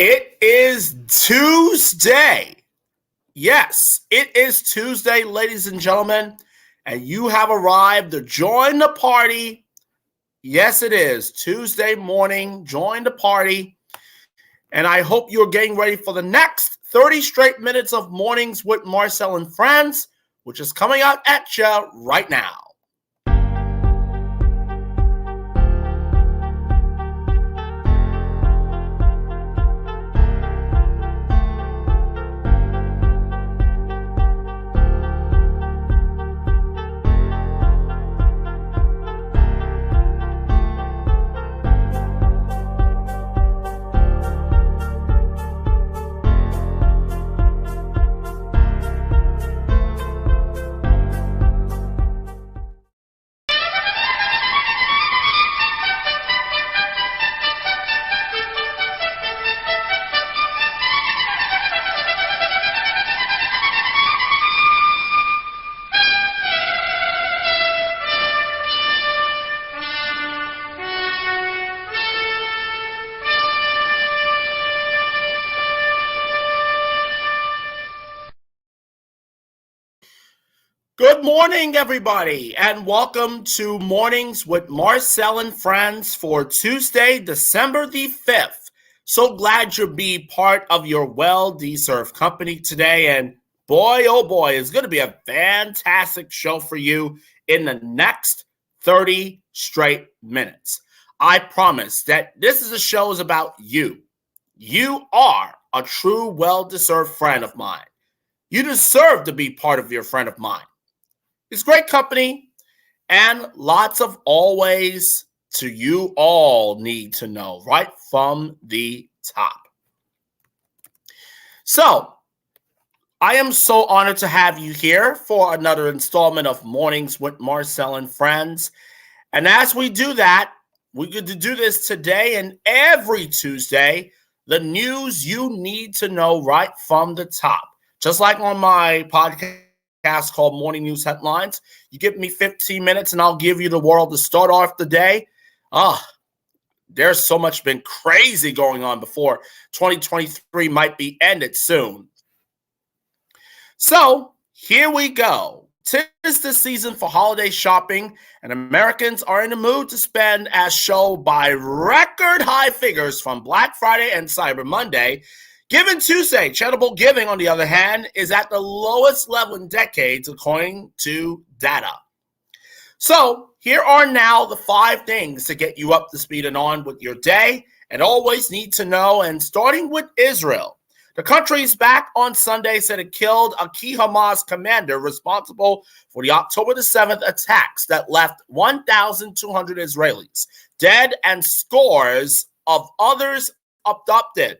It is Tuesday. Yes, it is Tuesday, ladies and gentlemen, and you have arrived to join the party. Yes, it is Tuesday morning. Join the party, and I hope you're getting ready for the next 30 straight minutes of Mornings with Marcel and Friends, which is coming out at you right now. Good morning, everybody, and welcome to Mornings with Marcel and Friends for Tuesday, December the 5th. So glad you'll be part of your well-deserved company today, and boy, oh boy, it's going to be a fantastic show for you in the next 30 straight minutes. I promise that this is a show is about you. You are a true, well-deserved friend of mine. You deserve to be part of your friend of mine. It's great company and lots of always to you all need to know right from the top. So, I am so honored to have you here for another installment of Mornings with Marcel and Friends. And as we do that, we get to do this today and every Tuesday, the news you need to know right from the top. Just like on my podcast called Morning News Headlines. You give me 15 minutes and I'll give you the world to start off the day. There's so much been crazy going on before 2023 might be ended soon. So here we go. Tis the season for holiday shopping, and Americans are in the mood to spend as shown by record high figures from Black Friday and Cyber Monday. Giving Tuesday, charitable giving, on the other hand, is at the lowest level in decades, according to data. So here are now the 5 things to get you up to speed and on with your day and always need to know, and starting with Israel. The country is back on Sunday, said it killed a key Hamas commander responsible for the October the 7th attacks that left 1,200 Israelis dead and scores of others abducted.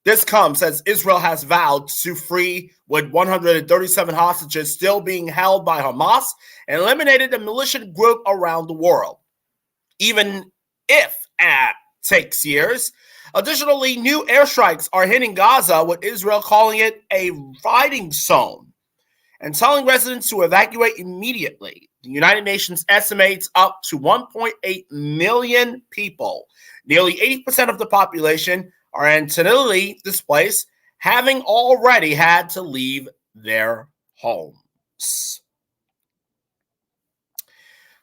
This comes as Israel has vowed to free with 137 hostages still being held by Hamas and eliminated the militant group around the world, even if it takes years. Additionally, new airstrikes are hitting Gaza, with Israel calling it a fighting zone and telling residents to evacuate immediately. The United Nations estimates up to 1.8 million people, nearly 80% of the population, are internally displaced, having already had to leave their homes.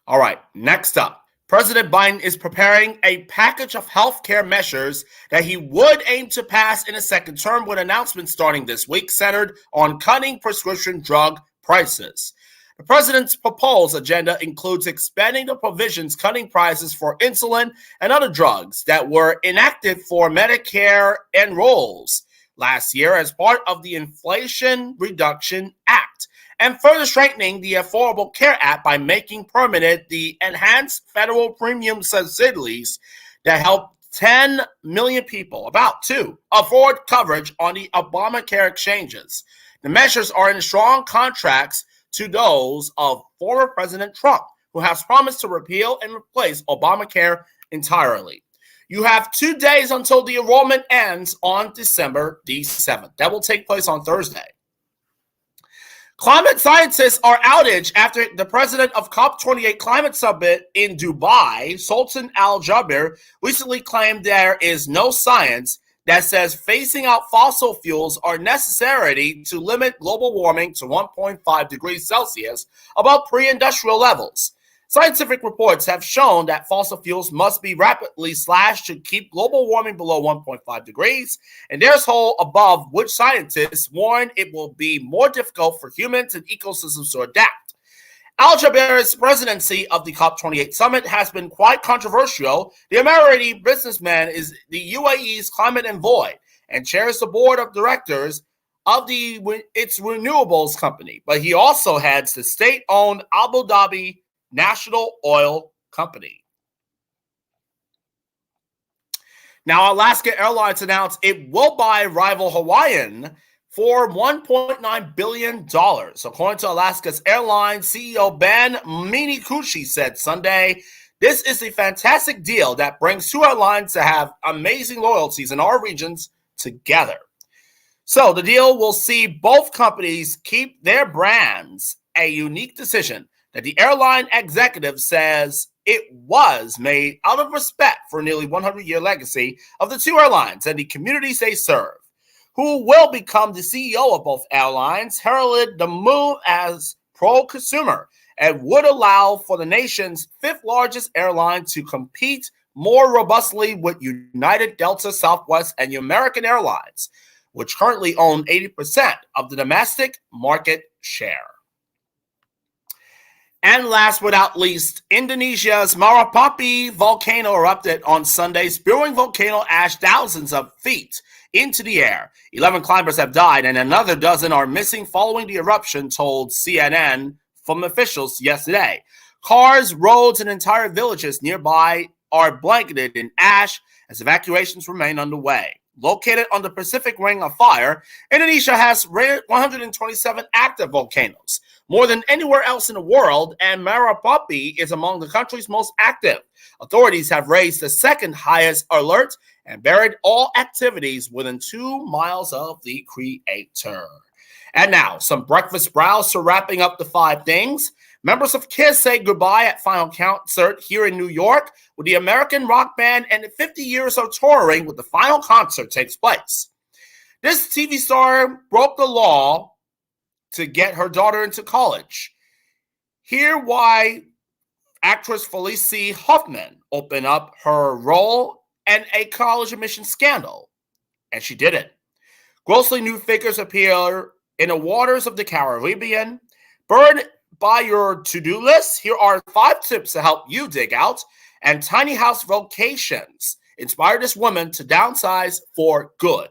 All right, next up. President Biden is preparing a package of healthcare measures that he would aim to pass in a second term, with announcements starting this week centered on cutting prescription drug prices. The president's proposed agenda includes expanding the provisions cutting prices for insulin and other drugs that were enacted for Medicare enrolls last year as part of the Inflation Reduction Act, and further strengthening the Affordable Care Act by making permanent the enhanced federal premium subsidies that help 10 million people, about to, afford coverage on the Obamacare exchanges. The measures are in strong contrast to those of former President Trump, who has promised to repeal and replace Obamacare entirely. You have 2 days until the enrollment ends on December the 7th. That will take place on Thursday. Climate scientists are outraged after the president of COP28 climate summit in Dubai, Sultan Al Jaber, recently claimed there is no science that says phasing out fossil fuels are necessary to limit global warming to 1.5 degrees Celsius above pre-industrial levels. Scientific reports have shown that fossil fuels must be rapidly slashed to keep global warming below 1.5 degrees, and there's hole above which scientists warn it will be more difficult for humans and ecosystems to adapt. Al Jaber's presidency of the COP28 summit has been quite controversial. The Emirati businessman is the UAE's climate envoy and chairs the board of directors of its renewables company, but he also heads the state-owned Abu Dhabi National Oil Company. Now, Alaska Airlines announced it will buy rival Hawaiian for $1.9 billion. According to Alaska's airline CEO Ben Minikuchi said Sunday, this is a fantastic deal that brings two airlines to have amazing loyalties in our regions together. So the deal will see both companies keep their brands, a unique decision that the airline executive says it was made out of respect for nearly 100-year legacy of the two airlines and the communities they serve. Who will become the CEO of both airlines heralded the move as pro-consumer and would allow for the nation's fifth largest airline to compete more robustly with United, Delta, Southwest, and American Airlines, which currently own 80% of the domestic market share. And last but not least, Indonesia's Marapi volcano erupted on Sunday, spewing volcano ash thousands of feet into the air. 11 climbers have died and another dozen are missing following the eruption, told CNN from officials yesterday. Cars, roads, and entire villages nearby are blanketed in ash as evacuations remain underway. Located on the Pacific Ring of Fire, Indonesia has 127 active volcanoes, more than anywhere else in the world, and Marapi is among the country's most active. Authorities have raised the second highest alert and buried all activities within 2 miles of the creator. And now, some breakfast browse to wrapping up the 5 things. Members of KISS say goodbye at final concert here in New York, with the American rock band and 50 years of touring with the final concert takes place. This TV star broke the law to get her daughter into college. Hear why actress Felicity Huffman opened up her role in a college admission scandal. And she did it. Grossly new figures appear in the waters of the Caribbean. Burn by your to-do list. Here are 5 tips to help you dig out. And tiny house vocations inspire this woman to downsize for good.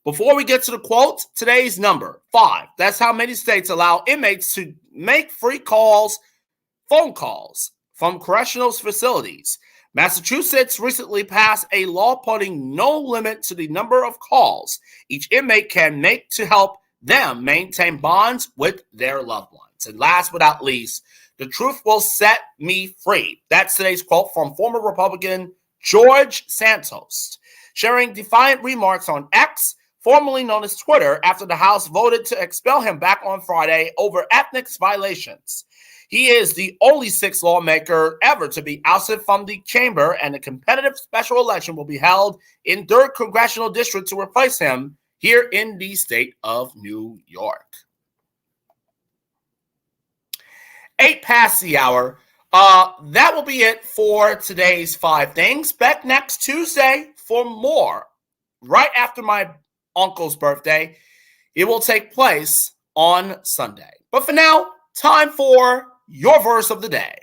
Before we get to the quote, today's number 5. That's how many states allow inmates to make free phone calls from correctional facilities. Massachusetts recently passed a law putting no limit to the number of calls each inmate can make to help them maintain bonds with their loved ones. And last but not least, the truth will set me free. That's today's quote from former Republican George Santos, sharing defiant remarks on X, formerly known as Twitter, after the House voted to expel him back on Friday over ethnic violations. He is the only 6th lawmaker ever to be ousted from the chamber, and a competitive special election will be held in 3rd Congressional District to replace him here in the state of New York. 8 past the hour. That will be it for today's 5 things. Back next Tuesday for more. Right after my uncle's birthday. It will take place on Sunday. But for now, time for your verse of the day.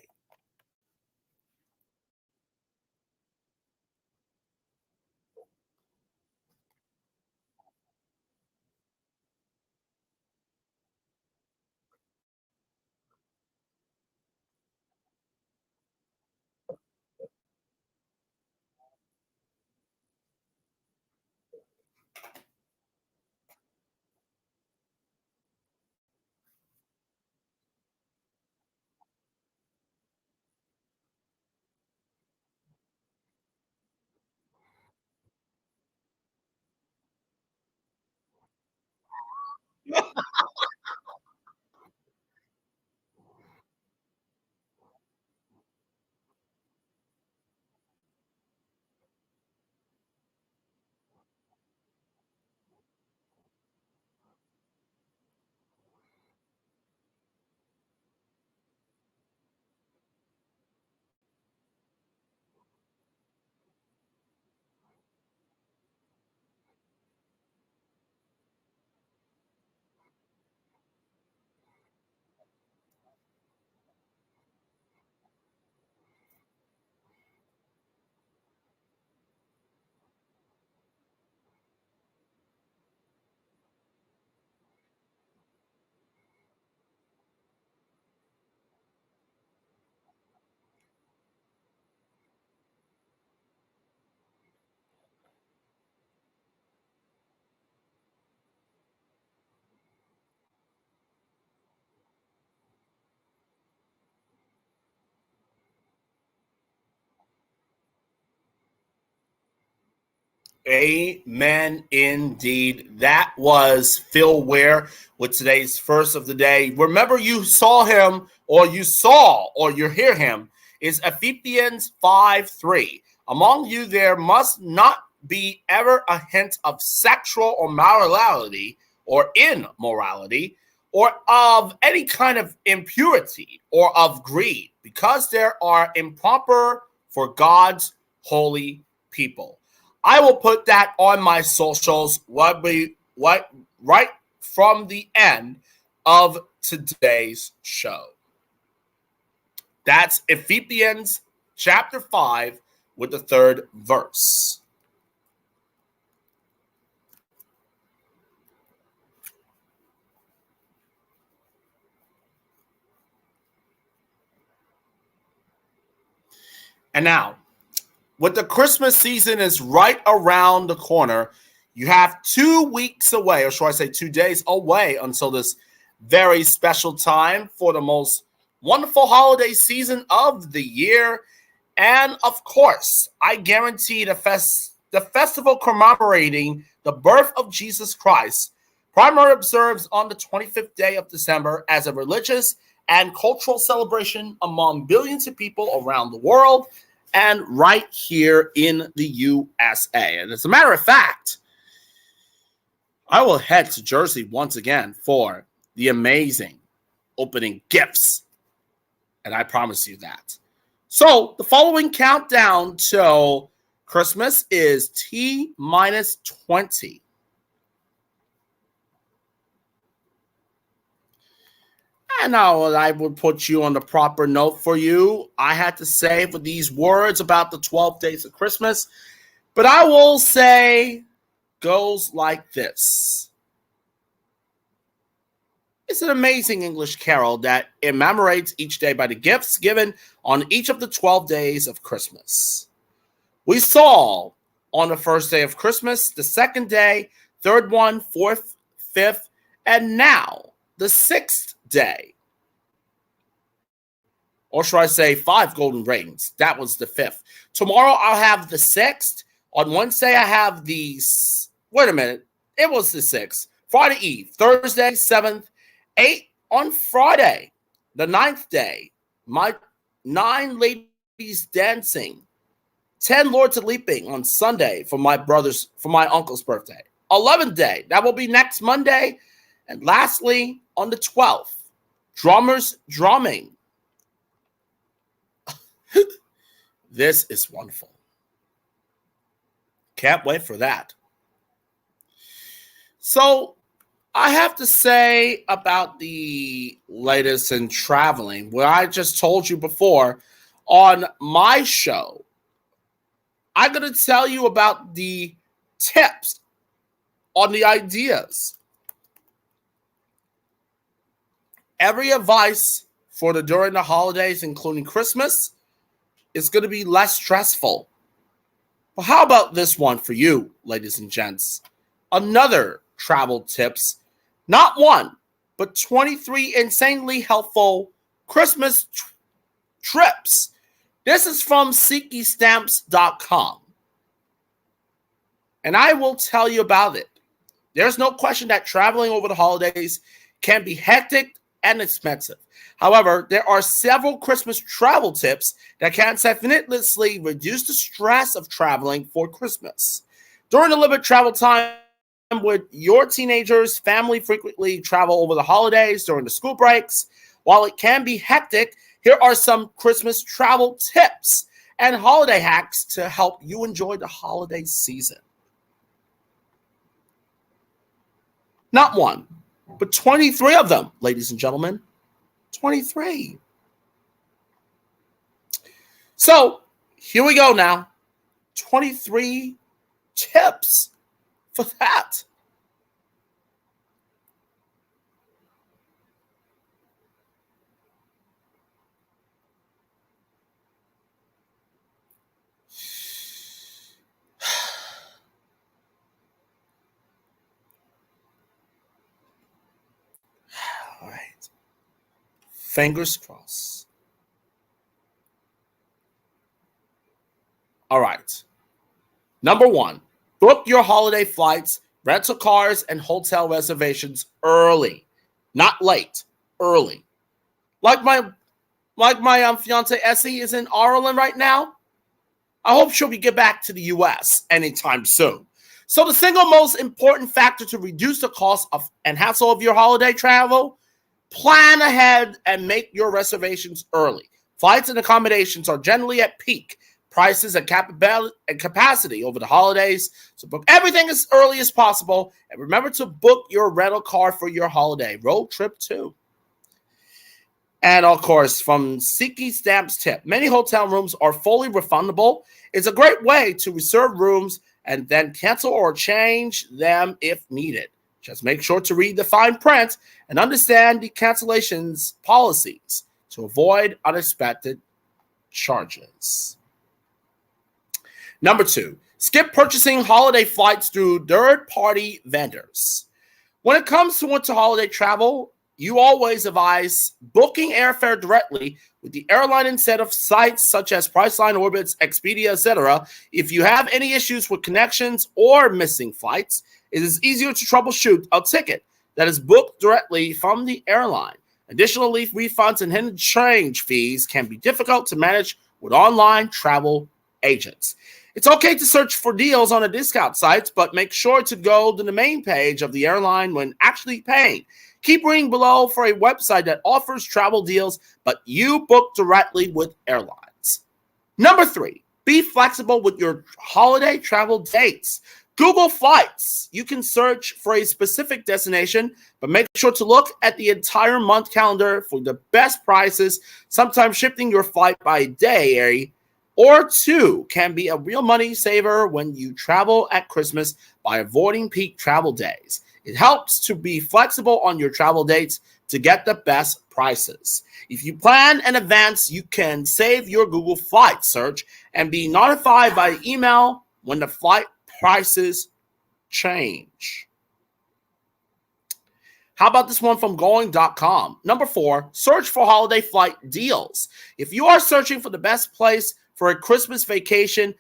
Amen indeed. That was Phil Ware with today's first of the day. Remember, you hear him is Ephesians 5:3. Among you there must not be ever a hint of sexual immorality or immorality or of any kind of impurity or of greed, because there are improper for God's holy people. I will put that on my socials right from the end of today's show. That's Ephesians chapter 5 with the third verse. And now, with the Christmas season is right around the corner, you have 2 weeks away, or should I say 2 days away, until this very special time for the most wonderful holiday season of the year. And of course, I guarantee the festival commemorating the birth of Jesus Christ primarily observes on the 25th day of December as a religious and cultural celebration among billions of people around the world and right here in the USA. And as a matter of fact, I will head to Jersey once again for the amazing opening gifts. And I promise you that. So the following countdown to Christmas is T-minus 20. And now I would put you on the proper note for you. I had to say for these words about the 12 days of Christmas, but I will say goes like this. It's an amazing English carol that commemorates each day by the gifts given on each of the 12 days of Christmas. We saw on the first day of Christmas, the second day, third one, fourth, fifth, and now the sixth day. Or should I say 5 golden rings? That was the 5th. Tomorrow I'll have the 6th. On Wednesday I have the... Wait a minute. It was the 6th. Friday Eve. Thursday, 7th. 8 on Friday. The 9th day. My 9 ladies dancing. 10 lords of leaping on Sunday for my uncle's birthday. 11th day. That will be next Monday. And lastly, on the 12th, drummers drumming. This is wonderful. Can't wait for that. So I have to say about the latest in traveling, what I just told you before on my show, I'm going to tell you about the tips on the ideas. Every advice for during the holidays, including Christmas, is going to be less stressful. But how about this one for you, ladies and gents? Another travel tips, not one, but 23 insanely helpful Christmas trips. This is from SeekyStamps.com. And I will tell you about it. There's no question that traveling over the holidays can be hectic and expensive. However, there are several Christmas travel tips that can significantly reduce the stress of traveling for Christmas. During the limited travel time with your teenagers, family frequently travel over the holidays during the school breaks. While it can be hectic, here are some Christmas travel tips and holiday hacks to help you enjoy the holiday season. Not one, but 23 of them, ladies and gentlemen. 23. So here we go now. 23 tips for that. All right. Fingers crossed. All right. Number 1, Book your holiday flights, rental cars, and hotel reservations early, not late, early. Like my fiance Essie is in Ireland right now. I hope she'll get back to the U.S. anytime soon. So the single most important factor to reduce the cost of and hassle of your holiday travel, plan ahead and make your reservations early. Flights and accommodations are generally at peak prices and capacity over the holidays, so book everything as early as possible. And remember to book your rental car for your holiday road trip too. And of course, from Siki Stamps tip, many hotel rooms are fully refundable. It's a great way to reserve rooms and then cancel or change them if needed. Just make sure to read the fine print and understand the cancellations policies to avoid unexpected charges. Number 2, skip purchasing holiday flights through third-party vendors. When it comes to winter holiday travel, you always advise booking airfare directly with the airline instead of sites such as Priceline, Orbitz, Expedia, etc. If you have any issues with connections or missing flights, it is easier to troubleshoot a ticket that is booked directly from the airline. Additionally, refunds and hidden change fees can be difficult to manage with online travel agents. It's okay to search for deals on the discount sites, but make sure to go to the main page of the airline when actually paying. Keep reading below for a website that offers travel deals, but you book directly with airlines. Number 3, be flexible with your holiday travel dates. Google Flights. You can search for a specific destination, but make sure to look at the entire month calendar for the best prices. Sometimes shifting your flight by a day or two can be a real money saver when you travel at Christmas by avoiding peak travel days. It helps to be flexible on your travel dates to get the best prices. If you plan in advance, you can save your Google Flight search and be notified by email when the flight prices change. How about this one from going.com? Number 4, search for holiday flight deals. If you are searching for the best place for a Christmas vacation,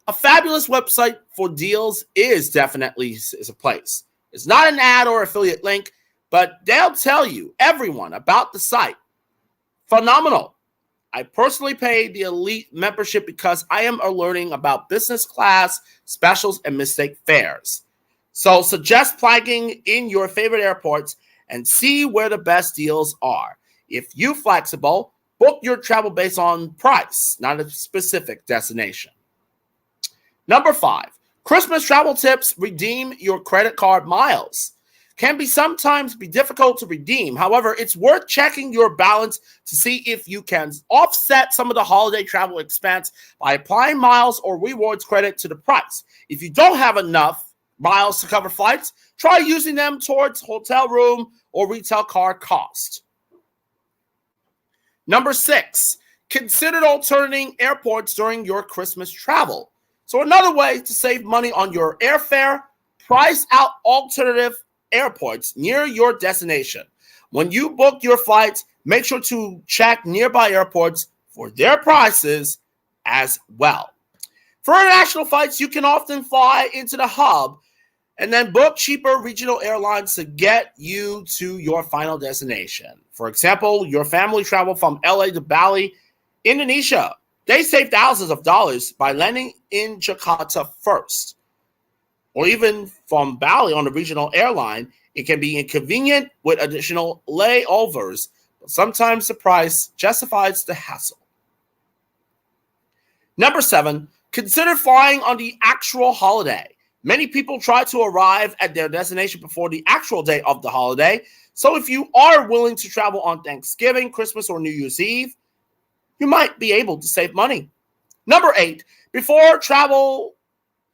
a fabulous website for deals is definitely a place. It's not an ad or affiliate link, but they'll tell you everyone about the site. Phenomenal. I personally paid the elite membership because I am learning about business class specials and mistake fares. So suggest plugging in your favorite airports and see where the best deals are. If you're flexible, book your travel based on price, not a specific destination. Number 5, Christmas travel tips. Redeem your credit card miles. Can be sometimes be difficult to redeem. However, it's worth checking your balance to see if you can offset some of the holiday travel expense by applying miles or rewards credit to the price. If you don't have enough miles to cover flights, try using them towards hotel room or retail car cost. Number 6, consider alternating airports during your Christmas travel. So another way to save money on your airfare, price out alternative airports near your destination. When you book your flights, make sure to check nearby airports for their prices as well. For international flights, you can often fly into the hub and then book cheaper regional airlines to get you to your final destination. For example, your family travel from LA to Bali, Indonesia. They save thousands of dollars by landing in Jakarta first. Or even from Bali on a regional airline, it can be inconvenient with additional layovers, but sometimes the price justifies the hassle. Number 7, consider flying on the actual holiday. Many people try to arrive at their destination before the actual day of the holiday, so if you are willing to travel on Thanksgiving, Christmas, or New Year's Eve, you might be able to save money. Number 8, before travel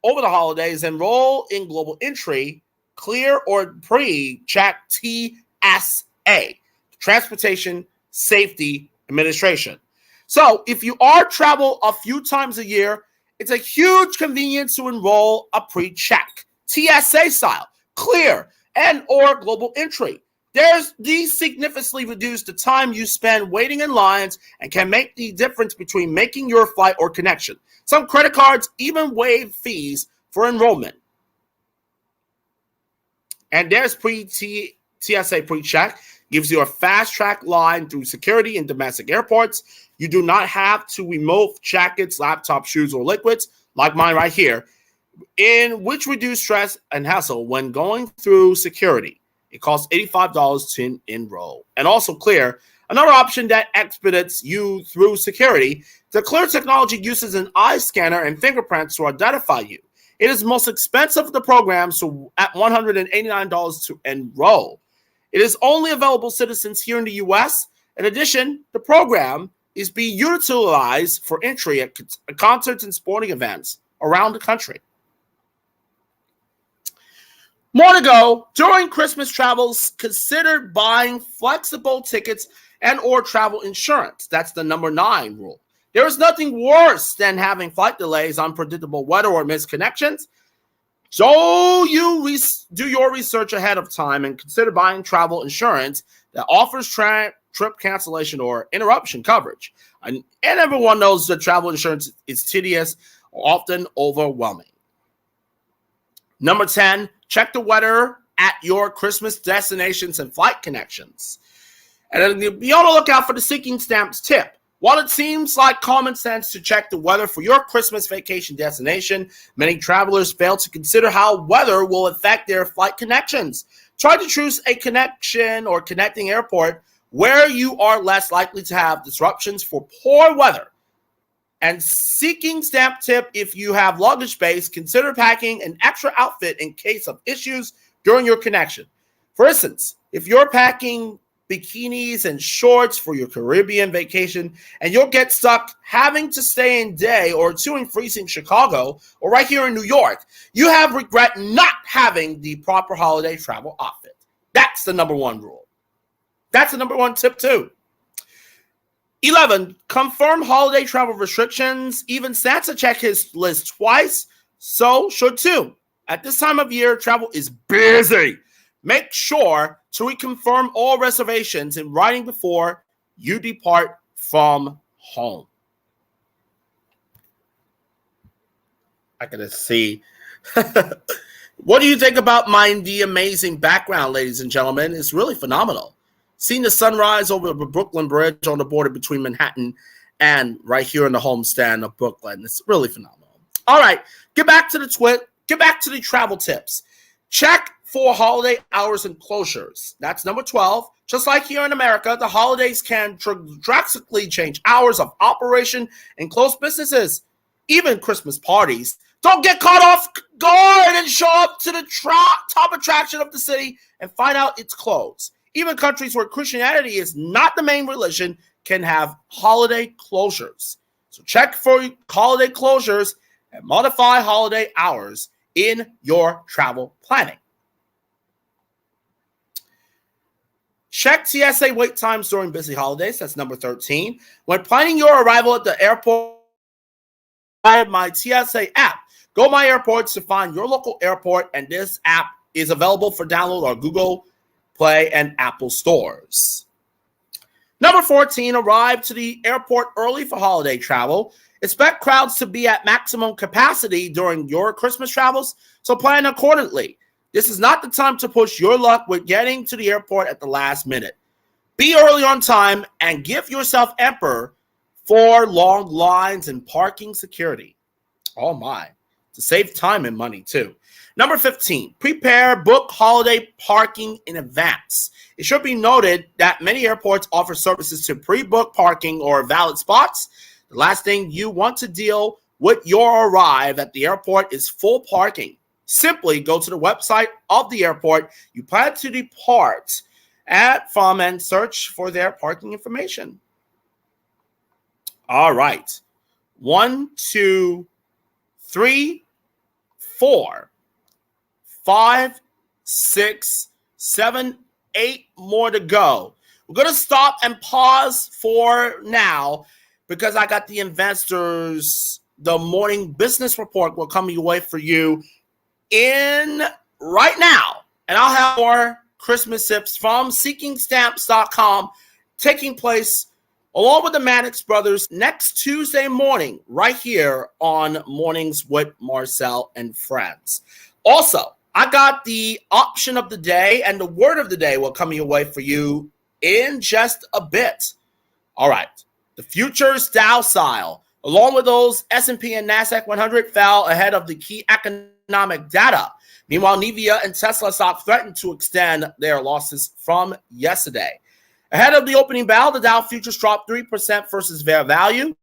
over the holidays, enroll in Global Entry, clear or pre-check TSA, Transportation Safety Administration. So if you are travel a few times a year, it's a huge convenience to enroll a pre-check, TSA style, clear, and or Global Entry. These significantly reduce the time you spend waiting in lines and can make the difference between making your flight or connection. Some credit cards even waive fees for enrollment. And there's TSA pre-check. Gives you a fast-track line through security in domestic airports. You do not have to remove jackets, laptops, shoes, or liquids, like mine right here, in which reduce stress and hassle when going through security. It costs $85 to enroll. And also Clear, another option that expedites you through security. The Clear technology uses an eye scanner and fingerprints to identify you. It is the most expensive of the programs, so at $189 to enroll. It is only available to citizens here in the U.S. In addition, the program is being utilized for entry at concerts and sporting events around the country. More to go. During Christmas travels, consider buying flexible tickets and or travel insurance. That's the number 9 rule. There is nothing worse than having flight delays, unpredictable weather, or missed connections. So you do your research ahead of time and consider buying travel insurance that offers trip cancellation or interruption coverage. And everyone knows that travel insurance is tedious, often overwhelming. Number 10, check the weather at your Christmas destinations and flight connections. And be on the lookout for the Seeking Stamps tip. While it seems like common sense to check the weather for your Christmas vacation destination, many travelers fail to consider how weather will affect their flight connections. Try to choose a connection or connecting airport where you are less likely to have disruptions for poor weather. And Seeking Stamp tip, if you have luggage space, consider packing an extra outfit in case of issues during your connection. For instance, if you're packing bikinis and shorts for your Caribbean vacation and you'll get stuck having to stay in day or two in freezing Chicago or right here in New York, you have regret not having the proper holiday travel outfit. That's the number 1 rule. That's the number 1 tip too. 11, confirm holiday travel restrictions. Even Santa check his list twice, so should too. At this time of year, travel is busy. Make sure to reconfirm all reservations in writing before you depart from home. I gotta see. What do you think about the amazing background, ladies and gentlemen? It's really phenomenal. Seeing the sunrise over the Brooklyn Bridge on the border between Manhattan and right here in the homestand of Brooklyn. It's really phenomenal. All right, get back to the travel tips. Check for holiday hours and closures. That's number 12. Just like here in America, the holidays can drastically change hours of operation and close businesses, even Christmas parties. Don't get caught off guard and show up to the top attraction of the city and find out it's closed. Even countries where Christianity is not the main religion can have holiday closures. So check for holiday closures and modify holiday hours in your travel planning. Check TSA wait times during busy holidays. That's number 13. When planning your arrival at the airport, via my TSA app, go My Airports to find your local airport, and this app is available for download on Google Play and Apple stores. Number 14, arrive to the airport early for holiday travel. Expect crowds to be at maximum capacity during your Christmas travels, so plan accordingly. This is not the time to push your luck with getting to the airport at the last minute. Be early on time and give yourself ample for long lines and parking security. Oh my, to save time and money too. Number 15, book holiday parking in advance. It should be noted that many airports offer services to pre-book parking or valid spots. The last thing you want to deal with your arrive at the airport is full parking. Simply go to the website of the airport you plan to depart from and search for their parking information. All right. 1, 2, 3, 4, 5, 6, 7, 8 more to go. We're going to stop and pause for now because I got the investors, the morning business report will come your way for you in right now. And I'll have more Christmas tips from SeekingStamps.com taking place along with the Maddox brothers next Tuesday morning right here on Mornings with Marcel and Friends. Also, I got the option of the day and the word of the day will come your way for you in just a bit. All right. The futures Dow style, along with those S&P and NASDAQ 100 fell ahead of the key economic data. Meanwhile, Nvidia and Tesla stock threatened to extend their losses from yesterday. Ahead of the opening bell, the Dow futures dropped 3% versus fair value.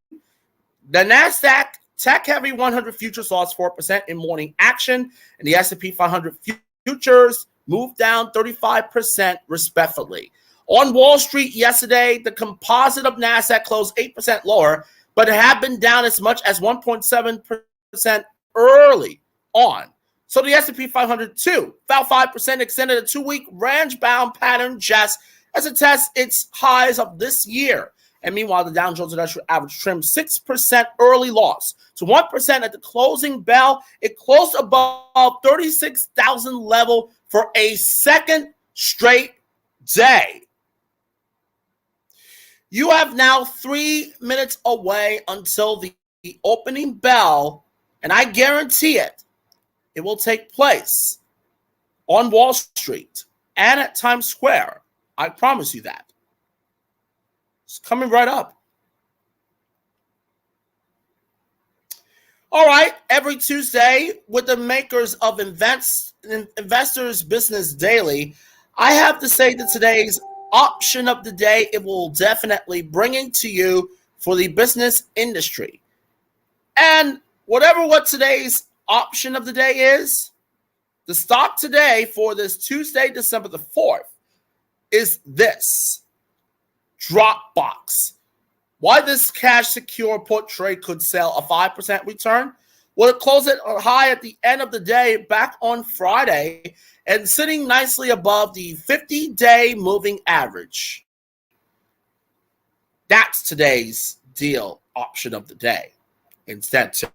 The NASDAQ tech-heavy 100 futures lost 4% in morning action, and the S&P 500 futures moved down 35% respectively. On Wall Street yesterday, the composite of NASDAQ closed 8% lower, but it had been down as much as 1.7% early on. So the S&P 500 too fell 5%, extended a 2-week range-bound pattern just as it tests its highs of this year. And meanwhile, the Dow Jones Industrial Average trimmed 6% early loss to 1% at the closing bell. It closed above 36,000 level for a second straight day. You have now 3 minutes away until the opening bell, and I guarantee it will take place on Wall Street and at Times Square. I promise you that. It's coming right up. All right, every Tuesday with the makers of Investors Business Daily, I have to say that today's option of the day, it will definitely bring it to you for the business industry. And what today's option of the day is, the stock today for this Tuesday, December the 4th, is this Dropbox. Why this cash secure put trade could sell a 5% return? Well, it closed it high at the end of the day back on Friday and sitting nicely above the 50-day moving average. That's today's deal option of the day. Instead, too.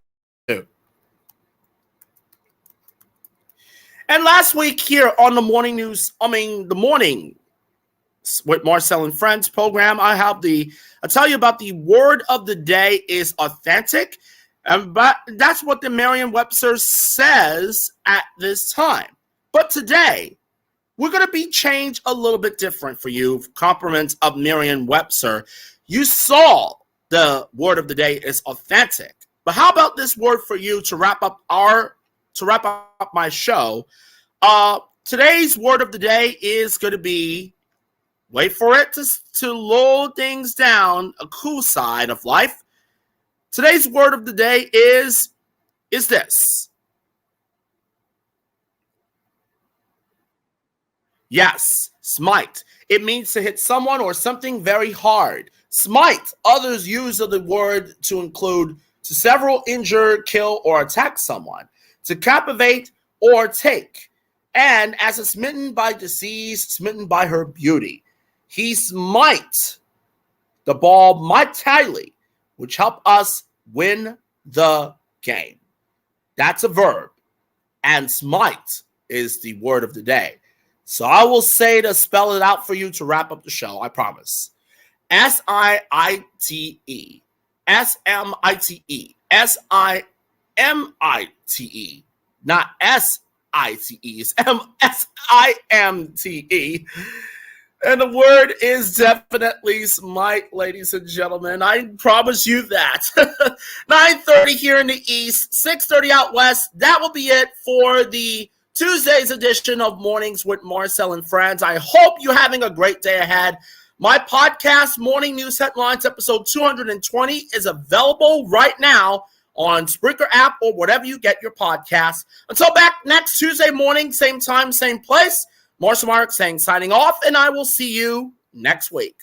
And last week here on the morning news, the morning with Marcel and Friends program, I'll tell you about the word of the day is authentic. But that's what the Merriam-Webster says at this time. But today, we're going to be changed a little bit different for you. Compliments of Merriam-Webster. You saw the word of the day is authentic. But how about this word for you to wrap up my show? Today's word of the day is going to be, wait for it to load things down, a cool side of life. Today's word of the day is this. Yes, smite. It means to hit someone or something very hard. Smite. Others use of the word to include to several injure, kill, or attack someone. To captivate or take. And as a smitten by disease, smitten by her beauty. He smite the ball mightily, which help us win the game. That's a verb. And smite is the word of the day. So I will say to spell it out for you to wrap up the show, I promise. S-I-I-T-E. S-M-I-T-E. S-I-M-I-T-E. Not S-I-T-E. It's M-S-I-M-T-E. And the word is definitely smite, ladies and gentlemen. I promise you that. 9:30 here in the East, 6:30 out West. That will be it for the Tuesday's edition of Mornings with Marcel and Friends. I hope you're having a great day ahead. My podcast, Morning News Headlines, episode 220, is available right now on Spreaker app or whatever you get your podcasts. Until back next Tuesday morning, same time, same place. Marcel Mark saying signing off, and I will see you next week.